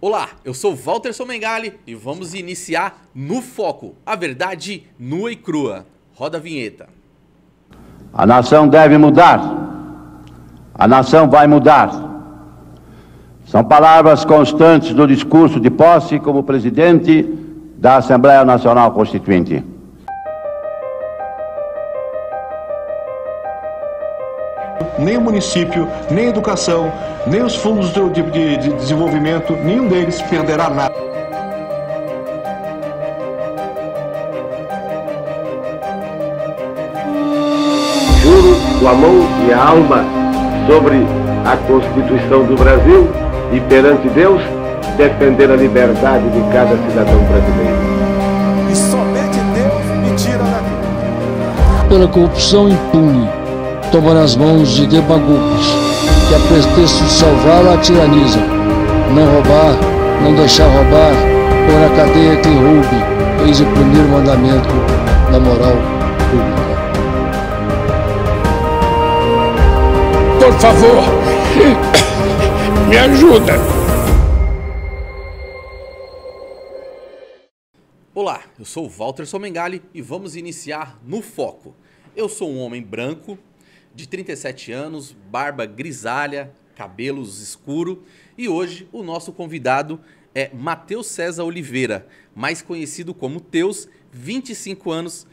Olá, eu sou Walter Somengali e vamos iniciar No Foco, a verdade nua e crua. Roda a vinheta. A nação deve mudar. A nação vai mudar. São palavras constantes do discurso de posse como presidente da Assembleia Nacional Constituinte. Nem o município, nem a educação, nem os fundos de desenvolvimento, nenhum deles perderá nada. Juro com a mão e a alma sobre a Constituição do Brasil e perante Deus defender a liberdade de cada cidadão brasileiro. E somente Deus me tira daqui. Pela corrupção impune, toma nas mãos de demagogos que a pretexto de salvá-la a tiranizam. Não roubar, não deixar roubar, pôr na cadeia quem roube, eis o primeiro mandamento da moral pública. Por favor, me ajuda. Olá, eu sou Walter Somengali e vamos iniciar No Foco. Eu sou um homem branco, de 37 anos, barba grisalha, cabelos escuros e hoje o nosso convidado é Matheus César Oliveira, mais conhecido como Teus, 25 anos,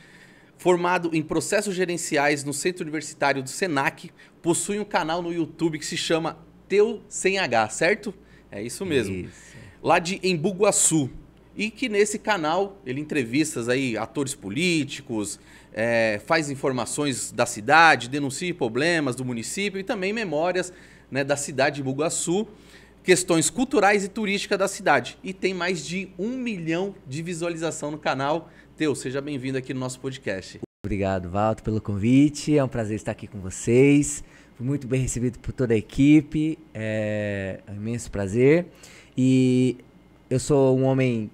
formado em processos gerenciais no Centro Universitário do Senac, possui um canal no YouTube que se chama Teu Sem H, certo? É isso mesmo. Isso. Lá de Embu Guaçu. E que nesse canal ele entrevista aí atores políticos, faz informações da cidade, denuncia problemas do município e também memórias, né, da cidade de Embu Guaçu, questões culturais e turísticas da cidade. E tem mais de 1 milhão de visualização no canal. Teu, seja bem-vindo aqui no nosso podcast. Obrigado, Walter, pelo convite. É um prazer estar aqui com vocês. Fui muito bem recebido por toda a equipe. É um imenso prazer. E eu sou um homem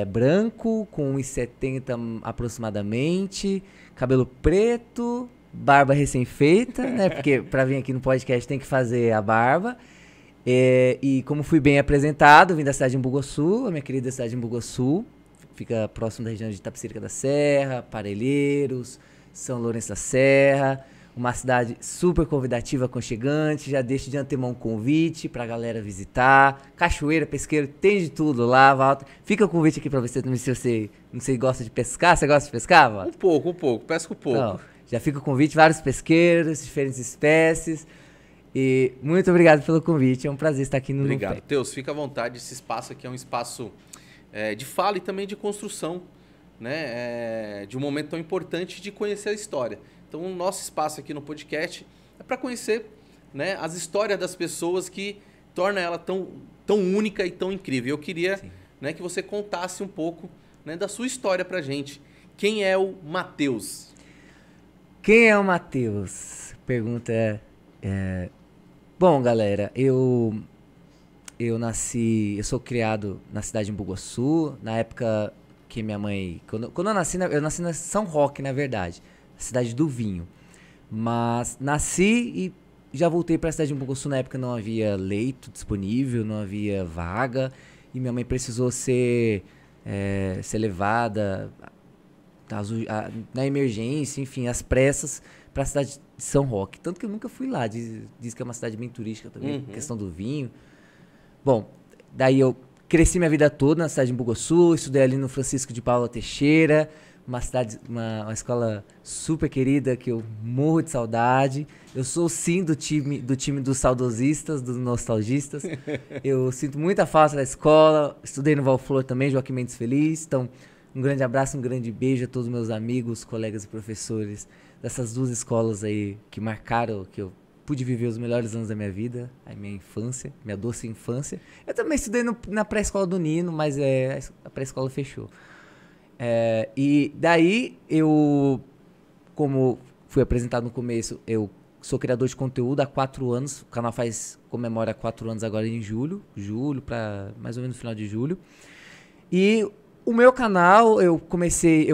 branco, com 1,70 aproximadamente, cabelo preto, barba recém-feita, né? Porque para vir aqui no podcast tem que fazer a barba. E como fui bem apresentado, vim da cidade de Embu Guaçu, a minha querida cidade de Embu Guaçu. Fica próximo da região de Itapecerica da Serra, Parelheiros, São Lourenço da Serra. Uma cidade super convidativa, aconchegante. Já deixo de antemão um convite pra galera visitar. Cachoeira, pesqueiro, tem de tudo lá, Walter. Fica o convite aqui pra você também, se você não sei, gosta de pescar. Você gosta de pescar, Walter? Um pouco. Pesco pouco. Então, já fica o convite, vários pesqueiros, diferentes espécies. E muito obrigado pelo convite. É um prazer estar aqui no Obrigado, Teus. Fica à vontade. Esse espaço aqui é um espaço de fala e também de construção, né? De um momento tão importante de conhecer a história. Então, o nosso espaço aqui no podcast é para conhecer, né, as histórias das pessoas que tornam ela tão única e tão incrível. Eu queria, né, que você contasse um pouco, né, da sua história para a gente. Quem é o Matheus? Quem é o Matheus? Pergunta Bom, galera, eu sou criado na cidade de Embu Guaçu, na época que minha mãe... Quando eu nasci na São Roque, na verdade, cidade do vinho. Mas nasci e já voltei para a cidade de Embu Guaçu. Na época não havia leito disponível, não havia vaga. E minha mãe precisou ser levada na emergência, enfim, às pressas, para a cidade de São Roque. Tanto que eu nunca fui lá. Diz que é uma cidade bem turística também, questão do vinho. Bom, daí eu cresci minha vida toda na cidade de Embu Guaçu, estudei ali no Francisco de Paula Teixeira, uma escola super querida que eu morro de saudade. Eu sou sim do time dos saudosistas, dos nostalgistas. Eu sinto muita falta da escola. Estudei no Valflor também, Joaquim Mendes Feliz. Então, um grande abraço, um grande beijo a todos os meus amigos, colegas e professores dessas duas escolas aí que marcaram, que eu pude viver os melhores anos da minha vida, a minha infância, minha doce infância. Eu também estudei na pré-escola do Nino, mas a pré-escola fechou. E daí como fui apresentado no começo, eu sou criador de conteúdo há 4 anos. O canal comemora 4 anos agora em julho para mais ou menos no final de julho. E o meu canal, eu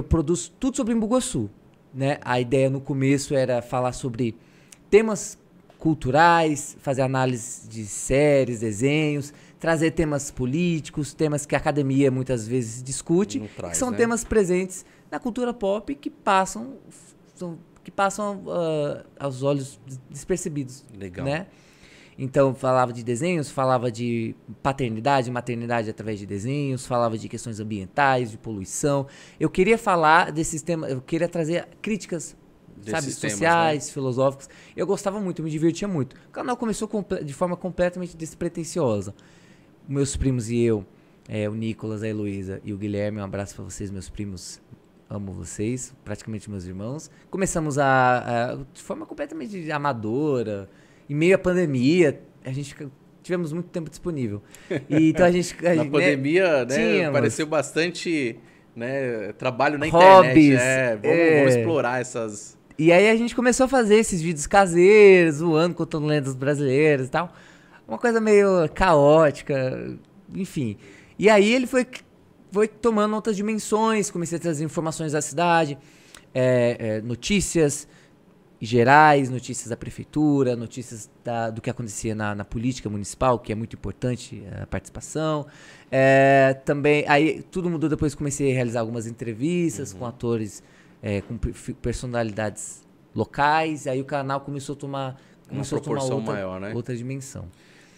produzo tudo sobre Embu Guaçu, né? A ideia no começo era falar sobre temas culturais, fazer análise de séries, desenhos, trazer temas políticos, temas que a academia muitas vezes discute, Não traz, que são né? temas presentes na cultura pop que passam aos olhos despercebidos. Legal. Né? Então, falava de desenhos, falava de paternidade, maternidade através de desenhos, falava de questões ambientais, de poluição. Eu queria falar desses temas, eu queria trazer críticas, sabe, Desses temas, sociais, filosóficos. Eu gostava muito, eu me divertia muito. O canal começou de forma completamente despretensiosa. Meus primos e eu, o Nicolas, a Heloísa e o Guilherme, um abraço pra vocês, meus primos. Amo vocês, praticamente meus irmãos. Começamos de forma completamente amadora, em meio à pandemia, tivemos muito tempo disponível. E, então Na pandemia, né, tínhamos apareceu bastante, né, trabalho na hobbies, internet. Vamos explorar essas... E aí a gente começou a fazer esses vídeos caseiros, zoando, contando lendas brasileiras e tal. Uma coisa meio caótica, enfim. E aí ele foi tomando outras dimensões, comecei a trazer informações da cidade, notícias gerais, notícias da prefeitura, notícias do que acontecia na política municipal, que é muito importante a participação. Também, aí tudo mudou depois, comecei a realizar algumas entrevistas com atores, com personalidades locais, aí o canal começou a tomar outra dimensão.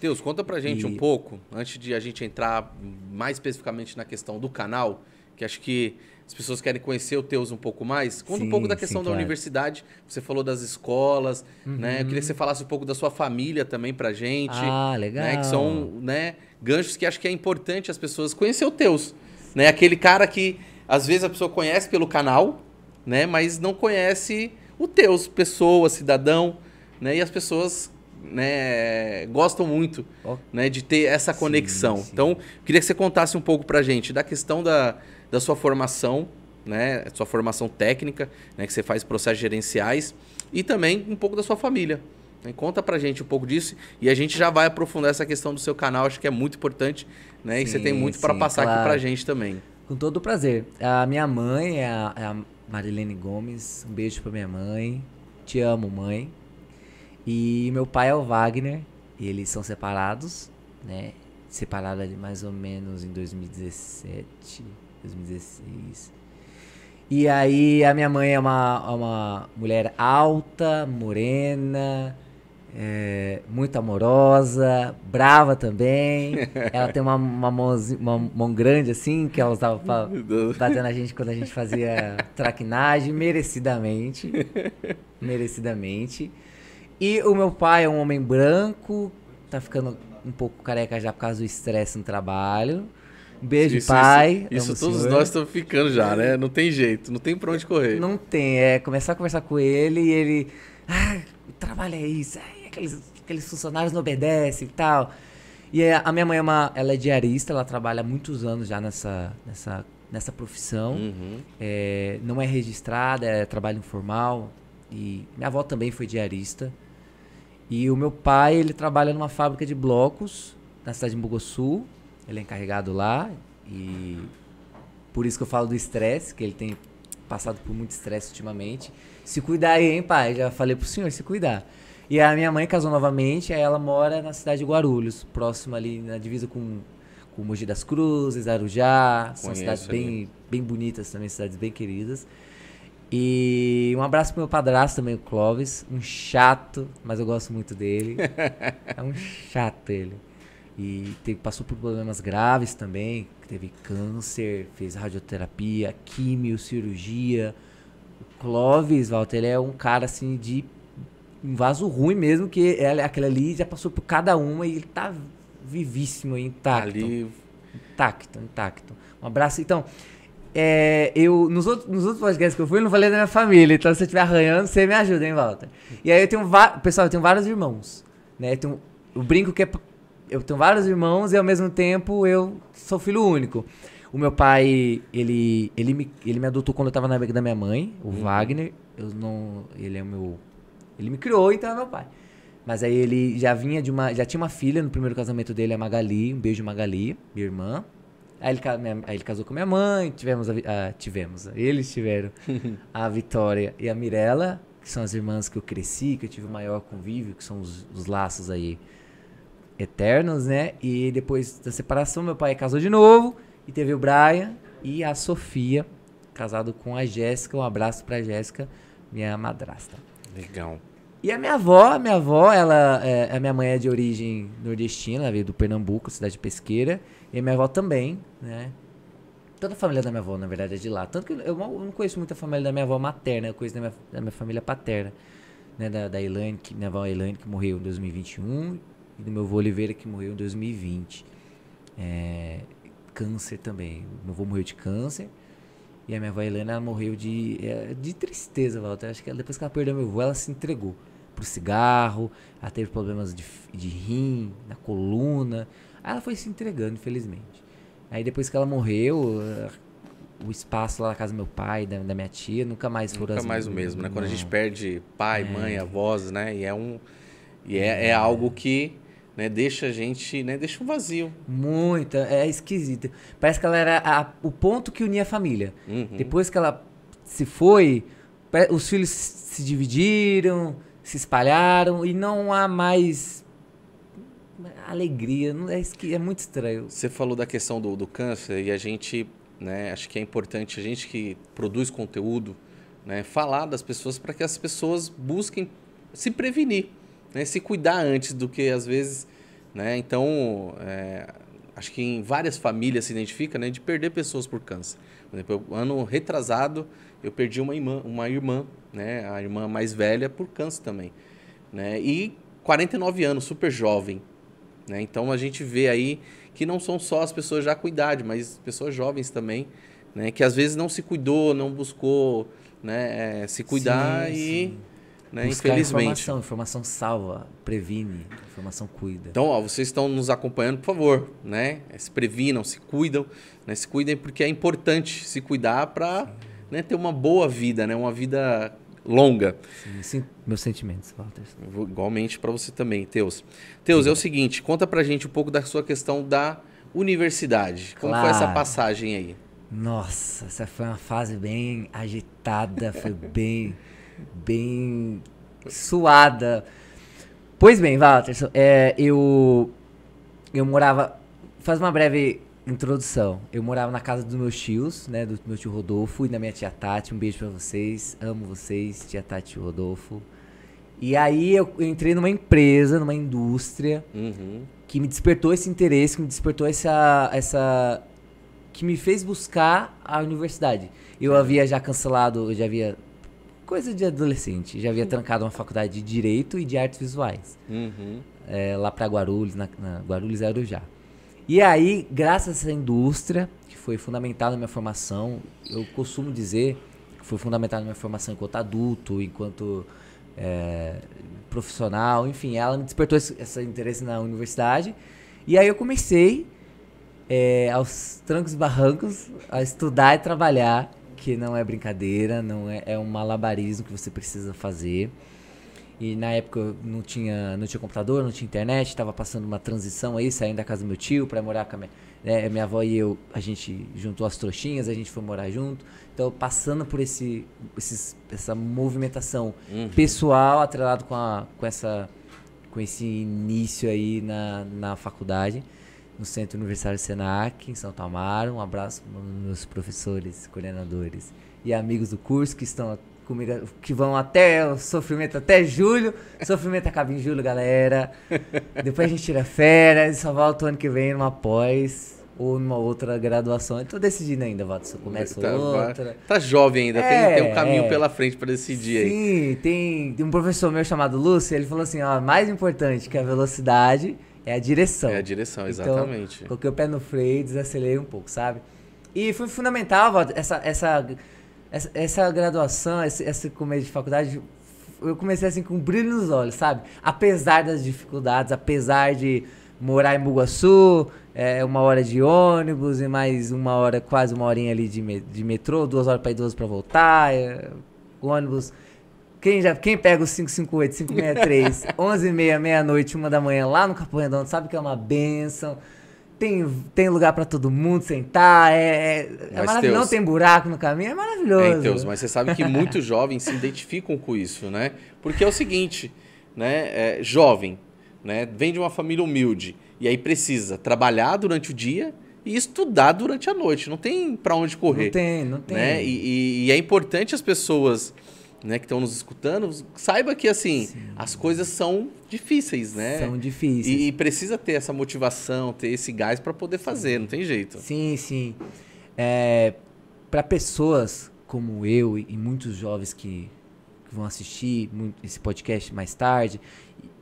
Teus, conta pra gente um pouco, antes de a gente entrar mais especificamente na questão do canal, que acho que as pessoas querem conhecer o Teus um pouco mais. Conta um pouco da questão da universidade. Você falou das escolas, né? Eu queria que você falasse um pouco da sua família também pra gente. Ah, legal. Né? Que são, né, ganchos que acho que é importante as pessoas conhecer o Teus. Né? Aquele cara que, às vezes, a pessoa conhece pelo canal, né? Mas não conhece o Teus, pessoa, cidadão, né? E as pessoas, né, gostam muito, né, de ter essa conexão. Sim. Então, queria que você contasse um pouco pra gente da questão da sua formação, né, sua formação técnica, né, que você faz processos gerenciais, e também um pouco da sua família. Né? Conta pra gente um pouco disso e a gente já vai aprofundar essa questão do seu canal, acho que é muito importante, né, e você tem muito para passar aqui pra gente também. Com todo o prazer. A minha mãe é a Marilene Gomes, um beijo pra minha mãe, te amo, mãe. E meu pai é o Wagner, eles são separados, né? Separados ali mais ou menos em 2017, 2016. E aí a minha mãe é uma mulher alta, morena, muito amorosa, brava também. Ela tem uma mão grande assim, que ela usava pra bater na gente quando a gente fazia traquinagem, merecidamente. E o meu pai é um homem branco, tá ficando um pouco careca já por causa do estresse no trabalho. Um beijo, pai. Isso todos nós estamos ficando já, né? Não tem jeito, não tem pra onde correr. Não tem, começar a conversar com ele e ele... o trabalho é isso, aqueles funcionários não obedecem e tal. E a minha mãe ela é diarista, ela trabalha há muitos anos já nessa profissão. Não é registrada, é trabalho informal. E minha avó também foi diarista. E o meu pai, ele trabalha numa fábrica de blocos na cidade de Bugoçu. Ele é encarregado lá. E por isso que eu falo do estresse, que ele tem passado por muito estresse ultimamente. Se cuidar aí, hein, pai? Já falei pro senhor se cuidar. E a minha mãe casou novamente, aí ela mora na cidade de Guarulhos, próximo ali na divisa com Mogi das Cruzes, Arujá. São cidades bem bonitas também, cidades bem queridas. E um abraço pro meu padrasto também, o Clóvis. Um chato, mas eu gosto muito dele. É um chato ele. E passou por problemas graves também. Teve câncer, fez radioterapia, químio, cirurgia. O Clóvis, Walter, ele é um cara assim de um vaso ruim mesmo, que aquele ali já passou por cada uma e ele tá vivíssimo, intacto. Ali... Intacto. Um abraço. Então... eu, nos outros podcasts que eu fui, eu não falei da minha família. Então, se você estiver arranhando, você me ajuda, hein, Walter? E aí, pessoal, eu tenho vários irmãos, né? Eu brinco que eu tenho vários irmãos e, ao mesmo tempo, eu sou filho único. O meu pai, ele me adotou quando eu tava na barriga da minha mãe, o Wagner. Ele me criou, então é meu pai. Mas aí, ele já tinha uma filha no primeiro casamento dele, a Magali. Um beijo, Magali, minha irmã. Aí ele casou com minha mãe, eles tiveram a Vitória e a Mirella, que são as irmãs que eu cresci, que eu tive o maior convívio, que são os laços aí eternos, né? E depois da separação, meu pai casou de novo e teve o Brian e a Sofia, casado com a Jéssica. Um abraço pra Jéssica, minha madrasta. Legal. E a minha avó, a minha mãe é de origem nordestina, ela veio do Pernambuco, cidade pesqueira, e a minha avó também, né? Toda a família da minha avó, na verdade, é de lá. Tanto que eu não conheço muito a família da minha avó materna, eu conheço da minha família paterna, né? Da Elaine, minha avó Elaine, que morreu em 2021, e do meu avô Oliveira, que morreu em 2020. Câncer também. Meu avô morreu de câncer. E a minha avó Helena, ela morreu de tristeza, Walter. Acho que depois que ela perdeu meu avô, ela se entregou pro cigarro. Ela teve problemas de rim, na coluna. Aí ela foi se entregando, infelizmente. Aí depois que ela morreu, o espaço lá na casa do meu pai, da minha tia, nunca mais foram Nunca mais o mesmo, né? Quando a gente perde pai, mãe, avós, né? E é algo que... né, deixa a gente, né, deixa um vazio. Muito, é esquisito. Parece que ela era o ponto que unia a família. Depois que ela se foi, os filhos se dividiram, se espalharam e não há mais alegria. É muito estranho. Você falou da questão do câncer e a gente, né, acho que é importante a gente que produz conteúdo, né, falar das pessoas para que as pessoas busquem se prevenir. Né, se cuidar antes do que às vezes, né? Então, acho que em várias famílias se identifica, né, de perder pessoas por câncer. Por exemplo, ano retrasado eu perdi uma irmã, né, a irmã mais velha por câncer também, né? E 49 anos, super jovem, né? Então a gente vê aí que não são só as pessoas já com idade, mas pessoas jovens também, né, que às vezes não se cuidou, não buscou, né, se cuidar. Sim. Né, infelizmente. Informação salva, previne, informação cuida. Então, ó, vocês estão nos acompanhando, por favor, né? Se previnam, se cuidam, né? Se cuidem porque é importante se cuidar para, né, ter uma boa vida, né? Uma vida longa. Sim, meus sentimentos, Walter. Igualmente para você também, Teus. Teus, é o seguinte, conta pra gente um pouco da sua questão da universidade. Como foi essa passagem aí? Nossa, essa foi uma fase bem agitada, foi bem suada. Pois bem, Walter, eu morava... Faz uma breve introdução. Eu morava na casa dos meus tios, né? Do meu tio Rodolfo e da minha tia Tati. Um beijo pra vocês. Amo vocês, tia Tati e Rodolfo. E aí eu entrei numa empresa, numa indústria, que me despertou esse interesse, que me despertou essa... que me fez buscar a universidade. Eu havia já cancelado, eu já havia... Coisa de adolescente. Já havia trancado uma faculdade de Direito e de Artes Visuais. Lá pra Guarulhos, na Guarulhos e Arujá. E aí, graças a essa indústria, que foi fundamental na minha formação, eu costumo dizer que foi fundamental na minha formação enquanto adulto, enquanto profissional, enfim, ela me despertou esse interesse na universidade. E aí eu comecei, aos trancos e barrancos, a estudar e trabalhar, que não é brincadeira, não é um malabarismo que você precisa fazer. E na época eu não tinha computador, não tinha internet, estava passando uma transição aí, saindo da casa do meu tio para morar com a minha avó e eu, a gente juntou as trouxinhas, a gente foi morar junto. Então, passando por essa movimentação pessoal, atrelado com esse início aí na faculdade, no Centro Universitário Senac, em Santo Amaro. Um abraço para meus professores, coordenadores e amigos do curso que estão comigo, que vão até o sofrimento, até julho. Sofrimento acaba em julho, galera. Depois a gente tira férias e só volta o ano que vem numa pós ou numa outra graduação. Eu tô decidindo ainda, Walter, se eu começo outra. Tá jovem ainda, tem um caminho pela frente para decidir aí. Sim, tem um professor meu chamado Lúcio, ele falou assim, ó, mais importante que a velocidade é a direção. É a direção, exatamente. Então, coloquei o pé no freio e desacelerei um pouco, sabe? E foi fundamental, Walter, essa graduação, esse começo de faculdade, eu comecei assim com um brilho nos olhos, sabe? Apesar das dificuldades, apesar de morar em Bugaçu, 1 hora de ônibus e mais 1 hora, quase 1 horinha ali de metrô, 2 horas para ir, 2 horas para voltar, ônibus... Quem pega o 558, 563, 11h30, meia-noite, 1 da manhã, lá no Capão Redondo, sabe que é uma bênção. Tem lugar pra todo mundo sentar, é maravilhoso. Não tem buraco no caminho, é maravilhoso. Deus, mas você sabe que muitos jovens se identificam com isso, né? Porque é o seguinte, né? Jovem, né, vem de uma família humilde e aí precisa trabalhar durante o dia e estudar durante a noite. Não tem para onde correr. Não tem. Né? E é importante as pessoas, né, que estão nos escutando, saiba que assim, as coisas são difíceis, né? São difíceis. E precisa ter essa motivação, ter esse gás para poder fazer, não tem jeito. Sim. Para pessoas como eu e muitos jovens que vão assistir esse podcast mais tarde,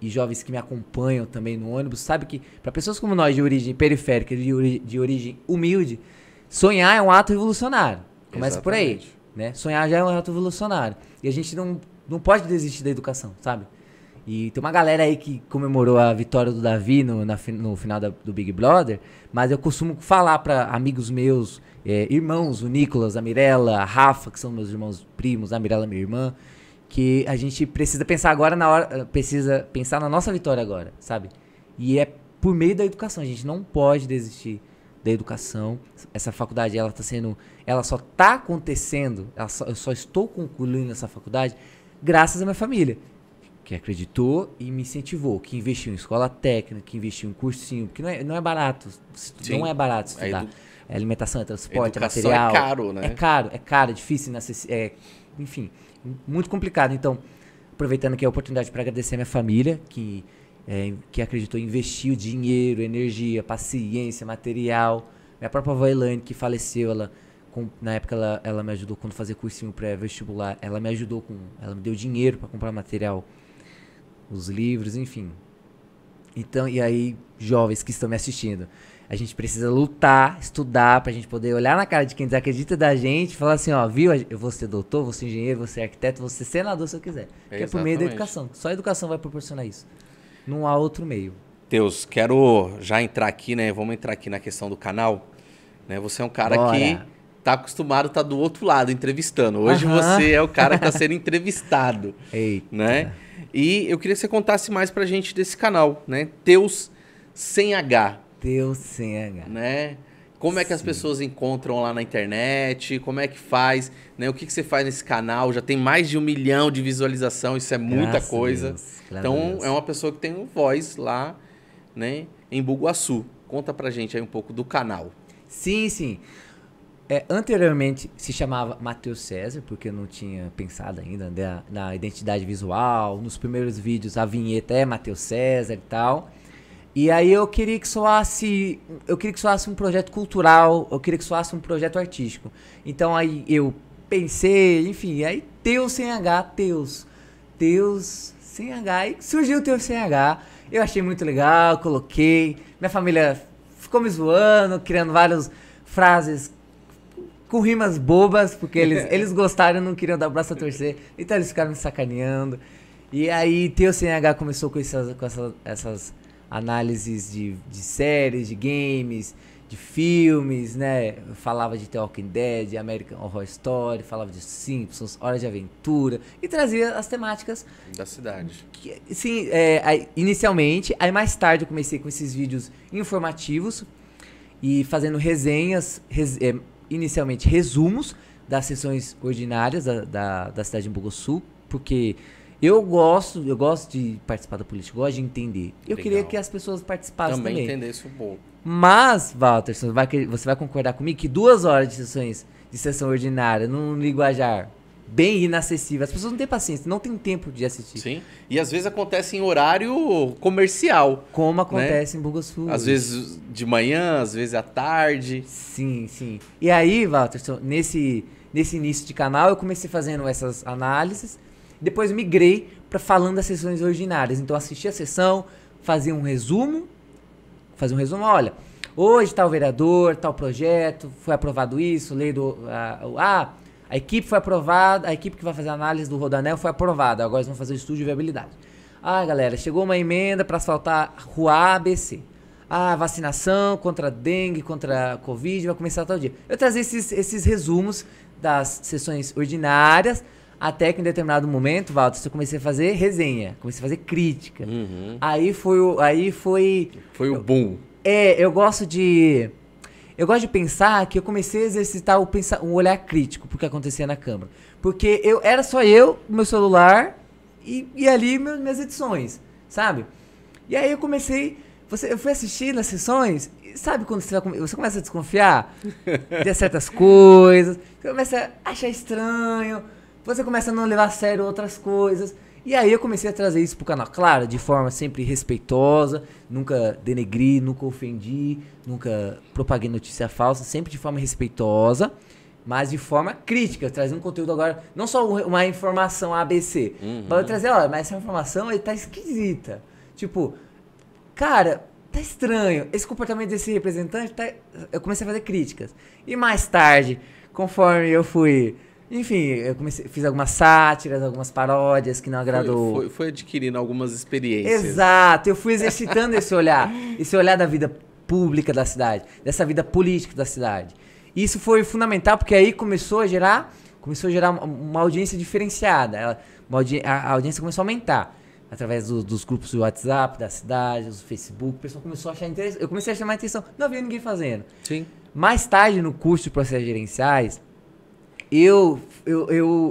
e jovens que me acompanham também no ônibus, sabe que para pessoas como nós, de origem periférica, de origem humilde, sonhar é um ato revolucionário. Começa por aí, né? Sonhar já é um ato revolucionário. E a gente não pode desistir da educação, sabe? E tem uma galera aí que comemorou a vitória do Davi no final do Big Brother, mas eu costumo falar para amigos meus, irmãos, o Nicolas, a Mirella, a Rafa, que são meus irmãos primos, a Mirella, minha irmã, que a gente precisa pensar agora precisa pensar na nossa vitória agora, sabe? E é por meio da educação, a gente não pode desistir da educação. Essa faculdade, ela só tá acontecendo, eu só estou concluindo essa faculdade graças à minha família, que acreditou e me incentivou, que investiu em escola técnica, que investiu em cursinho, porque não é barato, não é barato estudar. É alimentação, é transporte, é material. É caro, né? É caro, é difícil, enfim, muito complicado. Então, aproveitando aqui a oportunidade para agradecer a minha família, que acreditou, investiu dinheiro, energia, paciência, material. Minha própria avó Elaine, que faleceu, na época ela me ajudou quando fazia cursinho pré-vestibular, ela me deu dinheiro para comprar material, os livros, enfim. Então, e aí, jovens que estão me assistindo, a gente precisa lutar, estudar, pra gente poder olhar na cara de quem desacredita da gente e falar assim, ó, viu, eu vou ser doutor, vou ser engenheiro, vou ser arquiteto, vou ser senador se eu quiser. Que é por meio da educação. Só a educação vai proporcionar isso. Não há outro meio. Deus, quero já entrar aqui, né? Vamos entrar aqui na questão do canal. Né? Você é um cara que tá acostumado a estar do outro lado, entrevistando. Hoje você é o cara que tá sendo entrevistado. Eita. Né? E eu queria que você contasse mais pra gente desse canal, né? Teus sem H. Teus sem H. Né? Como é que as pessoas encontram lá na internet? Como é que faz? Né? O que você faz nesse canal? Já tem mais de 1 milhão de visualização, isso é muita coisa. Então, é uma pessoa que tem voz lá, né, em Bugaçu. Conta pra gente aí um pouco do canal. Sim. Anteriormente se chamava Matheus César, porque eu não tinha pensado ainda na identidade visual. Nos primeiros vídeos a vinheta é Matheus César e tal. E aí eu queria que soasse um projeto cultural, eu queria que soasse um projeto artístico. Então aí eu pensei, enfim, aí Teus sem H, Teus sem H, e surgiu o Teus sem H. Eu achei muito legal, coloquei, minha família ficou me zoando, criando várias frases com rimas bobas, porque eles gostaram e não queriam dar o braço a torcer, então eles ficaram me sacaneando. E aí Teus sem H começou com essas análises de séries, de games, de filmes, né? Eu falava de The Walking Dead, American Horror Story, falava de Simpsons, Hora de Aventura, e trazia as temáticas da cidade. Sim, inicialmente, aí mais tarde eu comecei com esses vídeos informativos e fazendo resenhas, inicialmente resumos das sessões ordinárias da cidade de Bugaçu, porque eu gosto de participar da política, gosto de entender. Eu queria que as pessoas participassem também. Também entendesse um pouco. Mas, Walter, você vai concordar comigo que 2 horas de sessão ordinária num linguajar bem inacessível, as pessoas não têm paciência, não tem tempo de assistir. Sim, e às vezes acontece em horário comercial. Como acontece, né, em Bugaçu. Às vezes de manhã, às vezes à tarde. Sim. E aí, Walter, nesse início de canal, eu comecei fazendo essas análises. Depois migrei para falando das sessões ordinárias. Então, assistia a sessão, fazia um resumo, olha, hoje tal vereador, tal projeto, foi aprovado isso, lei do... a equipe foi aprovada, a equipe que vai fazer a análise do Rodanel foi aprovada, agora eles vão fazer o estudo de viabilidade. Galera, chegou uma emenda para asfaltar rua ABC. Vacinação contra dengue, contra Covid, vai começar tal dia. Eu trazia esses resumos das sessões ordinárias, até que em determinado momento, Walter, eu comecei a fazer resenha, comecei a fazer crítica. Uhum. Aí foi o boom. Eu gosto de pensar que eu comecei a exercitar um olhar crítico pro que acontecia na Câmara. Porque era só eu, meu celular e ali minhas edições, sabe? E aí eu comecei... eu fui assistir nas sessões, e sabe quando você começa a desconfiar de certas coisas, você começa a achar estranho, você começa a não levar a sério outras coisas. E aí eu comecei a trazer isso pro canal, claro, de forma sempre respeitosa, nunca denegri, nunca ofendi, nunca propaguei notícia falsa, sempre de forma respeitosa, mas de forma crítica, trazer um conteúdo agora, não só uma informação ABC, mas eu trazer, olha, mas essa informação aí tá esquisita. Tipo, cara, tá estranho, esse comportamento desse representante, eu comecei a fazer críticas. E mais tarde, conforme eu fui... Enfim, eu fiz algumas sátiras, algumas paródias que não agradou. Foi adquirindo algumas experiências. Exato, eu fui exercitando esse olhar da vida pública da cidade, dessa vida política da cidade. E isso foi fundamental porque aí começou a gerar uma audiência diferenciada. A audiência começou a aumentar através dos grupos do WhatsApp da cidade, do Facebook. O pessoal começou a achar interessante. Eu comecei a chamar a atenção, não havia ninguém fazendo. Sim. Mais tarde, no curso de processos gerenciais,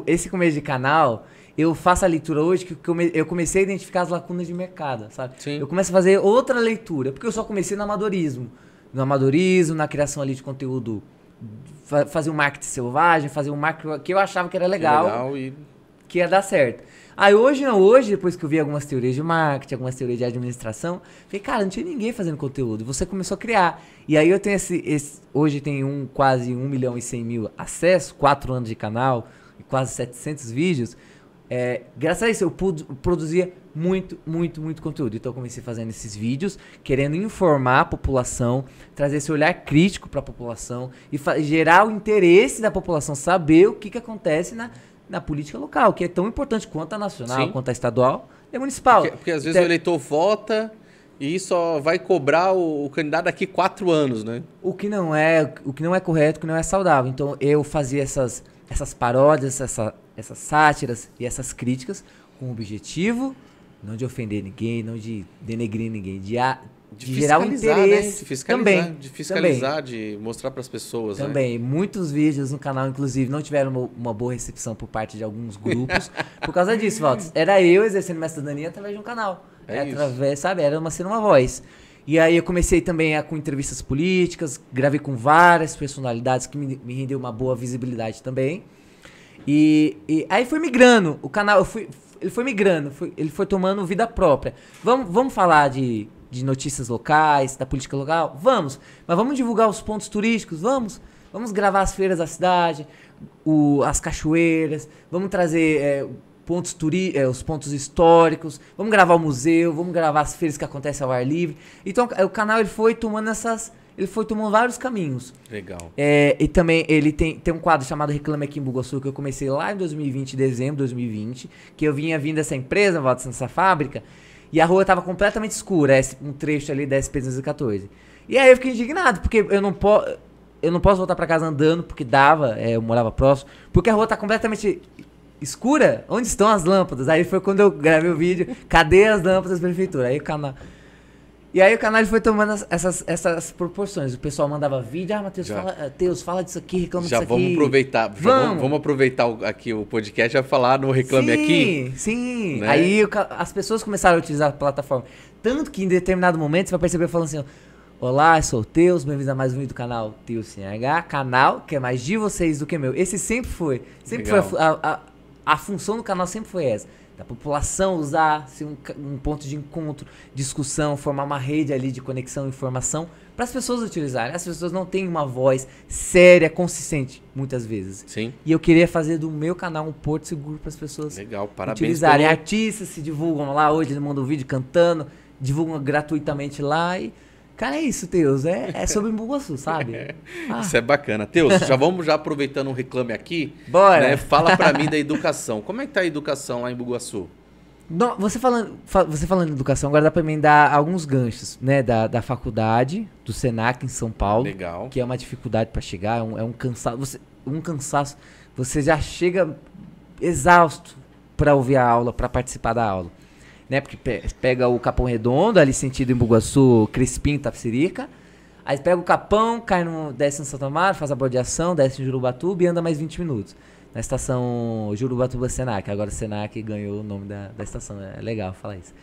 esse começo de canal, eu faço a leitura hoje que eu comecei a identificar as lacunas de mercado, sabe? Sim. Eu começo a fazer outra leitura, porque eu só comecei no amadorismo. Na criação ali de conteúdo, fazer um marketing selvagem, fazer um marketing que eu achava que era legal e... que ia dar certo. Aí hoje, depois que eu vi algumas teorias de marketing, algumas teorias de administração, falei, cara, não tinha ninguém fazendo conteúdo, você começou a criar. E aí eu tenho hoje tem quase 1.100.000 acessos, 4 anos de canal, e quase 700 vídeos. Graças a isso eu produzia muito conteúdo. Então eu comecei fazendo esses vídeos, querendo informar a população, trazer esse olhar crítico para a população e gerar o interesse da população, saber o que acontece na política local, que é tão importante quanto a nacional, Sim. quanto a estadual e a municipal. Porque às vezes o eleitor vota e só vai cobrar o candidato daqui 4 anos, né? O que não é correto, o que não é saudável. Então eu fazia essas paródias, essas sátiras e essas críticas com o objetivo não de ofender ninguém, não de denegrir ninguém, de gerar um interesse. Né? De fiscalizar, também. De mostrar para as pessoas. Também. Né? Muitos vídeos no canal, inclusive, não tiveram uma boa recepção por parte de alguns grupos. Por causa disso, Walter. Era eu exercendo minha cidadania através de um canal. Sabe? Era sendo uma voz. E aí eu comecei também com entrevistas políticas, gravei com várias personalidades que me rendeu uma boa visibilidade também. E aí foi migrando. O canal, ele foi migrando, ele foi tomando vida própria. Vamos falar de notícias locais, da política local? Vamos. Mas vamos divulgar os pontos turísticos? Vamos. Vamos gravar as feiras da cidade, as cachoeiras, vamos trazer os pontos históricos, vamos gravar o museu, vamos gravar as feiras que acontecem ao ar livre. Então o canal ele foi tomando vários caminhos. Legal. E também ele tem um quadro chamado Reclame Aqui em Bugaçu, que eu comecei lá em 2020, dezembro de 2020, que eu vinha vindo dessa empresa, dessa fábrica, e a rua tava completamente escura, um trecho ali da SP-214. E aí eu fiquei indignado, porque eu não posso voltar pra casa andando, porque eu morava próximo, porque a rua tá completamente escura. Onde estão as lâmpadas? Aí foi quando eu gravei o vídeo, cadê as lâmpadas da prefeitura? Aí o canal foi tomando essas proporções. O pessoal mandava vídeo, Matheus, fala disso aqui, reclama disso aqui. Vamos aproveitar aqui o podcast e falar no Reclame Aqui. Sim, né? Aí as pessoas começaram a utilizar a plataforma. Tanto que em determinado momento você vai perceber falando assim, olá, eu sou o Teus, bem-vindos a mais um vídeo do canal Teus CNH, canal que é mais de vocês do que meu. Esse sempre foi a função do canal sempre foi essa. Da população usar um ponto de encontro, discussão, formar uma rede ali de conexão e informação para as pessoas utilizarem. As pessoas não têm uma voz séria, consistente, muitas vezes. Sim. E eu queria fazer do meu canal um porto seguro para as pessoas utilizarem. Artistas se divulgam lá hoje, eles mandam um vídeo cantando, divulgam gratuitamente lá e... Cara, é isso, Teus. É sobre Bugaçu, sabe? Isso é bacana. Teus, vamos aproveitando um Reclame Aqui. Bora! Né? Fala pra mim da educação. Como é que tá a educação lá em Bugaçu? Você falando em educação, agora dá pra mim dar alguns ganchos, né? Da faculdade, do Senac em São Paulo. Legal. Que é uma dificuldade pra chegar, é um cansaço. Você já chega exausto pra ouvir a aula, pra participar da aula. Né, porque pega o Capão Redondo, ali sentido em Bugaçu, Crispim, Tapsirica. Aí pega o Capão, desce em Santo Amaro, faz a bordeação, desce em Jurubatuba e anda mais 20 minutos. Na estação Jurubatuba Senac. Agora o Senac ganhou o nome da estação, é legal falar isso.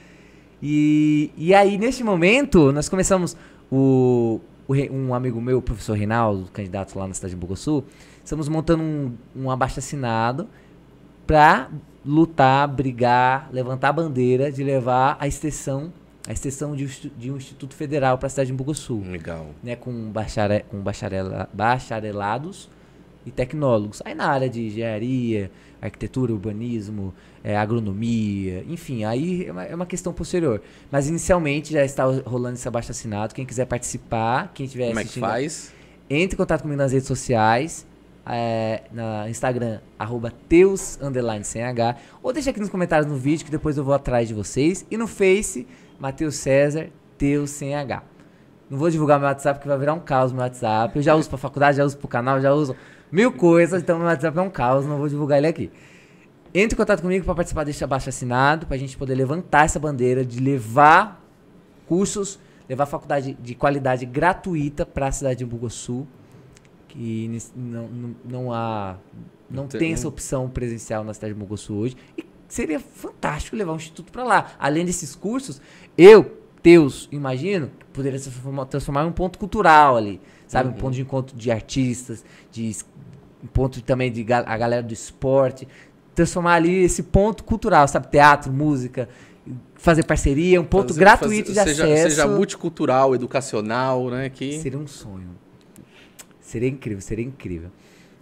E aí, neste momento, nós começamos, um amigo meu, o professor Reinaldo, candidato lá na cidade de Bugaçu, estamos montando um abaixo-assinado para lutar, brigar, levantar a bandeira de levar a extensão de um instituto federal para a cidade de Bugaçu. Legal. Né, com bacharelados e tecnólogos. Aí na área de engenharia, arquitetura, urbanismo, agronomia, enfim, aí é uma questão posterior. Mas inicialmente já está rolando esse abaixo-assinado. Quem quiser participar, quem tiver assistindo... Como é que faz? Entre em contato comigo nas redes sociais, na Instagram, @teus_CH, ou deixa aqui nos comentários no vídeo que depois eu vou atrás de vocês. E no Face, Matheus César, Teus sem H. Não vou divulgar meu WhatsApp porque vai virar um caos meu WhatsApp. Eu já uso pra faculdade, já uso pro canal, já uso 1000 coisas, então meu WhatsApp é um caos, não vou divulgar ele aqui. Entre em contato comigo para participar desse abaixo-assinado, pra gente poder levantar essa bandeira de levar cursos, levar faculdade de qualidade gratuita para a cidade de Bugaçu, que não tem essa opção presencial na cidade de Bugaçu hoje. E seria fantástico levar um instituto para lá. Além desses cursos, Teus, imagino, poderia se transformar em um ponto cultural ali, sabe? Um ponto de encontro de artistas, um ponto também de a galera do esporte. Transformar ali esse ponto cultural, sabe? Teatro, música, fazer parceria, um ponto gratuito de acesso. Seja multicultural, educacional, né? Seria um sonho. Seria incrível, seria incrível.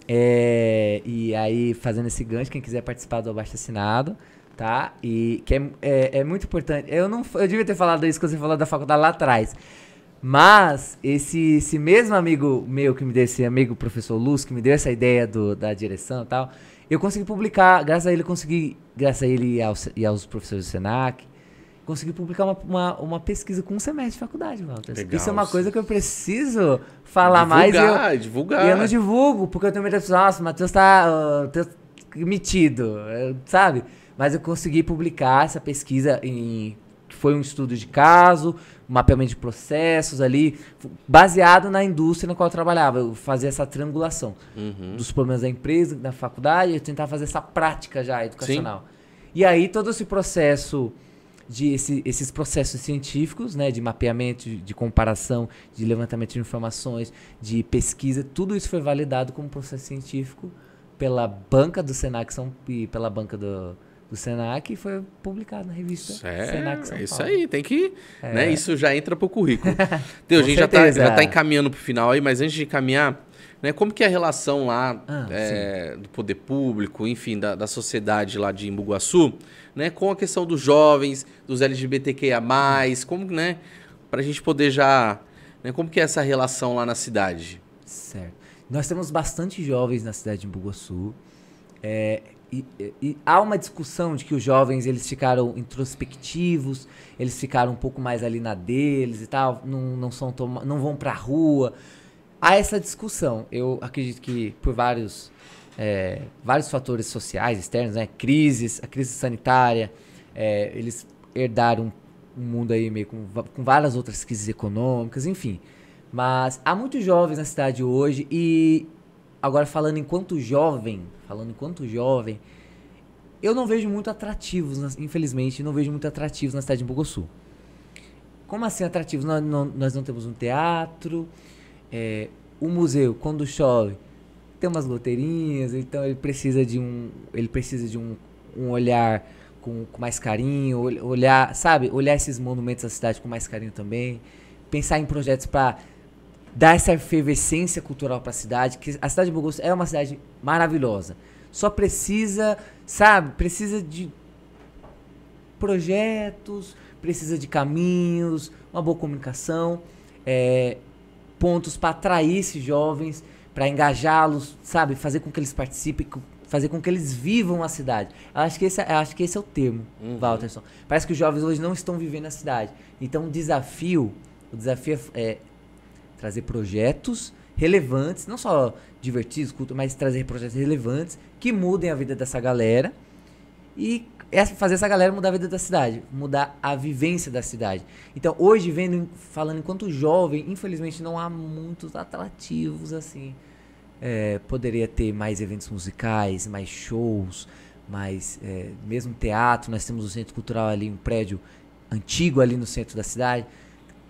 E aí, fazendo esse gancho, quem quiser participar do abaixo-assinado, tá? E que é muito importante. Eu devia ter falado isso quando você falou da faculdade lá atrás. Mas esse mesmo amigo meu que me deu, esse amigo professor Luz, que me deu essa ideia da direção e tal, eu consegui publicar, graças a ele e aos professores do Senac, consegui publicar uma pesquisa com um semestre de faculdade, Walter. Legal. Isso é uma coisa que eu preciso falar mais. Divulgar. Eu não divulgo, porque eu tenho medo de pessoas, nossa, o Matheus tá metido, sabe? Mas eu consegui publicar essa pesquisa que foi um estudo de caso, um mapeamento de processos ali, baseado na indústria na qual eu trabalhava. Eu fazia essa triangulação dos problemas da empresa, da faculdade, eu tentava fazer essa prática já educacional. Sim. E aí todo esse processo, esses processos científicos, né, de mapeamento, de comparação, de levantamento de informações, de pesquisa, tudo isso foi validado como processo científico pela banca do Senac e pela banca do Senac, e foi publicado na revista Senac São Paulo. É isso aí, tem que... Né, isso já entra pro currículo. Então, a gente já tá encaminhando pro final aí, mas antes de encaminhar, né, como que é a relação lá do poder público, enfim, da sociedade lá de Imbuguaçu, né, com a questão dos jovens, dos LGBTQIA+, como, né, pra gente poder já... Né, como que é essa relação lá na cidade? Certo. Nós temos bastante jovens na cidade de Imbuguaçu, e há uma discussão de que os jovens, eles ficaram introspectivos, eles ficaram um pouco mais ali na deles e tal, não vão pra rua. Há essa discussão. Eu acredito que por vários fatores sociais externos, né? A crise sanitária, eles herdaram um mundo aí meio com várias outras crises econômicas, enfim. Mas há muitos jovens na cidade hoje e agora falando enquanto jovem, eu não vejo muito atrativos, infelizmente, não vejo muito atrativos na cidade de Imbuguaçu. Como assim atrativos? Nós não temos um teatro, o museu, quando chove, tem umas goteirinhas, então ele precisa de um olhar com mais carinho, olhar esses monumentos da cidade com mais carinho também, pensar em projetos para dar essa efervescência cultural para a cidade, que a cidade de Imbuguaçu é uma cidade maravilhosa. Só precisa de projetos, precisa de caminhos, uma boa comunicação, pontos para atrair esses jovens, para engajá-los, fazer com que eles participem, fazer com que eles vivam a cidade. Acho que esse é o termo, Walterson. Parece que os jovens hoje não estão vivendo a cidade. Então o desafio é trazer projetos relevantes, não só divertidos, mas trazer projetos relevantes que mudem a vida dessa galera e fazer essa galera mudar a vida da cidade, mudar a vivência da cidade. Então, hoje, falando enquanto jovem, infelizmente não há muitos atrativos assim. Poderia ter mais eventos musicais, mais shows, mais mesmo teatro. Nós temos o Centro Cultural ali, um prédio antigo ali no centro da cidade,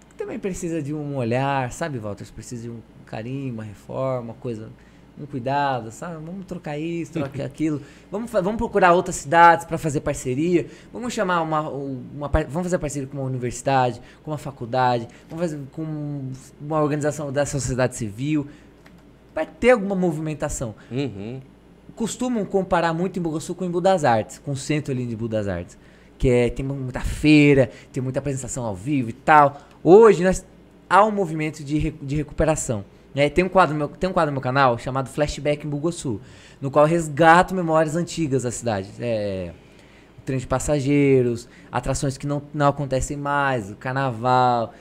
que também precisa de um olhar, sabe, Walter? Precisa de um carinho, uma reforma, uma coisa, um cuidado, sabe? Vamos trocar isso, trocar aquilo. Vamos procurar outras cidades para fazer parceria. Vamos chamar vamos fazer parceria com uma universidade, com uma faculdade, vamos fazer com uma organização da sociedade civil, para ter alguma movimentação. Costumam comparar muito Embu Guaçu com o Embu das Artes, com o centro ali de Embu das Artes, que tem muita feira, tem muita apresentação ao vivo e tal. Hoje há um movimento de recuperação. Tem um quadro no meu canal chamado Flashback Embu Guaçu, no qual eu resgato memórias antigas da cidade. O trem de passageiros, atrações que não acontecem mais, o carnaval,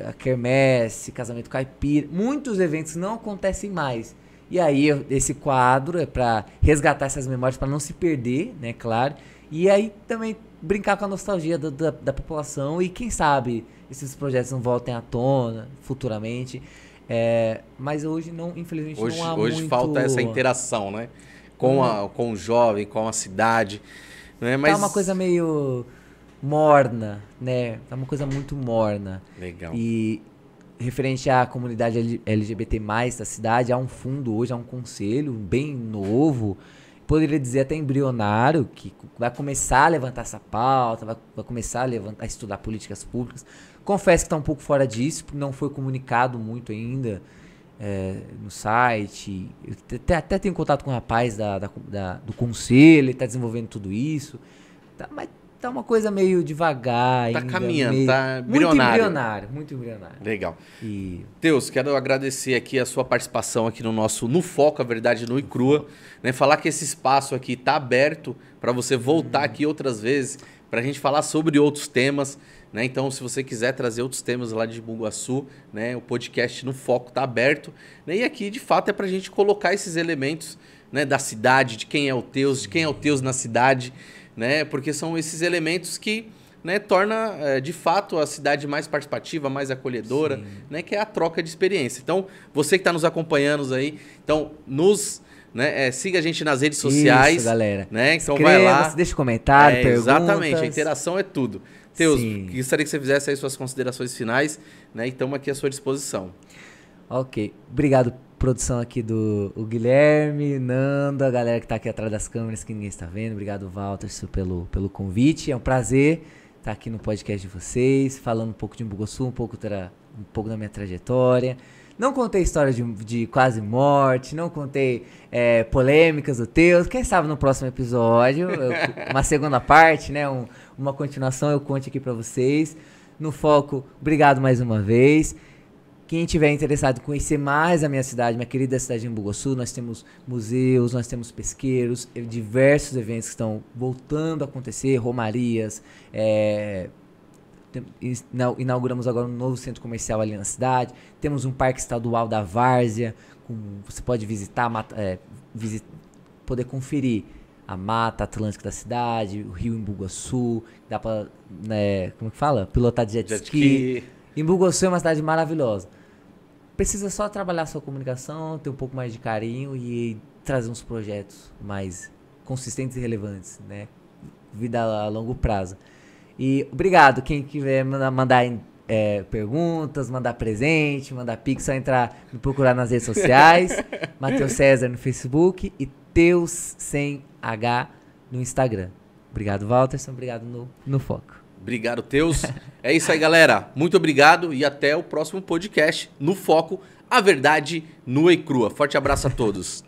a quermesse, casamento caipira, muitos eventos não acontecem mais. E aí esse quadro é para resgatar essas memórias, para não se perder, né, claro. E aí também brincar com a nostalgia da população e quem sabe esses projetos não voltem à tona futuramente. Mas hoje, infelizmente, não há muito... Hoje falta essa interação, né? Com o jovem, com a cidade. Né? Mas... Tá uma coisa meio morna, né? Tá uma coisa muito morna. Legal. E referente à comunidade LGBT+, da cidade, há um fundo hoje, há um conselho bem novo, poderia dizer até embrionário, que vai começar a levantar essa pauta, vai começar a estudar políticas públicas. Confesso que está um pouco fora disso, porque não foi comunicado muito ainda no site. Eu até tenho contato com o rapaz do conselho, ele está desenvolvendo tudo isso. Mas tá uma coisa meio devagar. Tá ainda, caminhando, tá embrionário. Muito embrionário. Legal. Teus, quero agradecer aqui a sua participação aqui no nosso No Foco, a Verdade Nua e Crua. Né? Falar que esse espaço aqui tá aberto para você voltar aqui outras vezes, para a gente falar sobre outros temas. Né? Então, se você quiser trazer outros temas lá de Embu Guaçu, né? O podcast No Foco tá aberto. Né? E aqui, de fato, é para a gente colocar esses elementos, né, da cidade, de quem é o Teus, de quem é o Teus na cidade, né? Porque são esses elementos que, né, torna de fato a cidade mais participativa, mais acolhedora, né, que é a troca de experiência. Então, você que está nos acompanhando aí, então siga a gente nas redes sociais. Isso, galera. Né? Então vai lá. Deixa comentário, perguntas. Exatamente, a interação é tudo. Teus, gostaria que você fizesse aí suas considerações finais, né? E estamos aqui à sua disposição. Ok. Obrigado, produção aqui do Guilherme, Nando, a galera que está aqui atrás das câmeras que ninguém está vendo. Obrigado, Walter, pelo convite. É um prazer estar aqui no podcast de vocês, falando um pouco de Embu Guaçu, um pouco da minha trajetória. Não contei história de quase morte, não contei polêmicas do Teus. Quem sabe no próximo episódio, uma segunda parte, né, uma continuação, eu conto aqui pra vocês. No Foco, obrigado mais uma vez. Quem tiver interessado em conhecer mais a minha cidade, minha querida cidade de Embu Guaçu, nós temos museus, nós temos pesqueiros, diversos eventos que estão voltando a acontecer, romarias, inauguramos agora um novo centro comercial ali na cidade. Temos um parque estadual da Várzea. Você pode visitar, poder conferir a mata atlântica da cidade, o rio Embu Guaçu. Dá pra, como que fala? Pilotar de jet ski. Embu Guaçu é uma cidade maravilhosa. Precisa só trabalhar a sua comunicação, ter um pouco mais de carinho e trazer uns projetos mais consistentes e relevantes, né? Vida a longo prazo. E obrigado, quem quiser mandar perguntas, mandar presente, mandar pix, só entrar, me procurar nas redes sociais, Matheus César no Facebook e Teus sem H no Instagram. Obrigado, Walterson, obrigado no Foco. Obrigado, Teus. É isso aí, galera. Muito obrigado e até o próximo podcast No Foco, a Verdade Nua e Crua. Forte abraço a todos.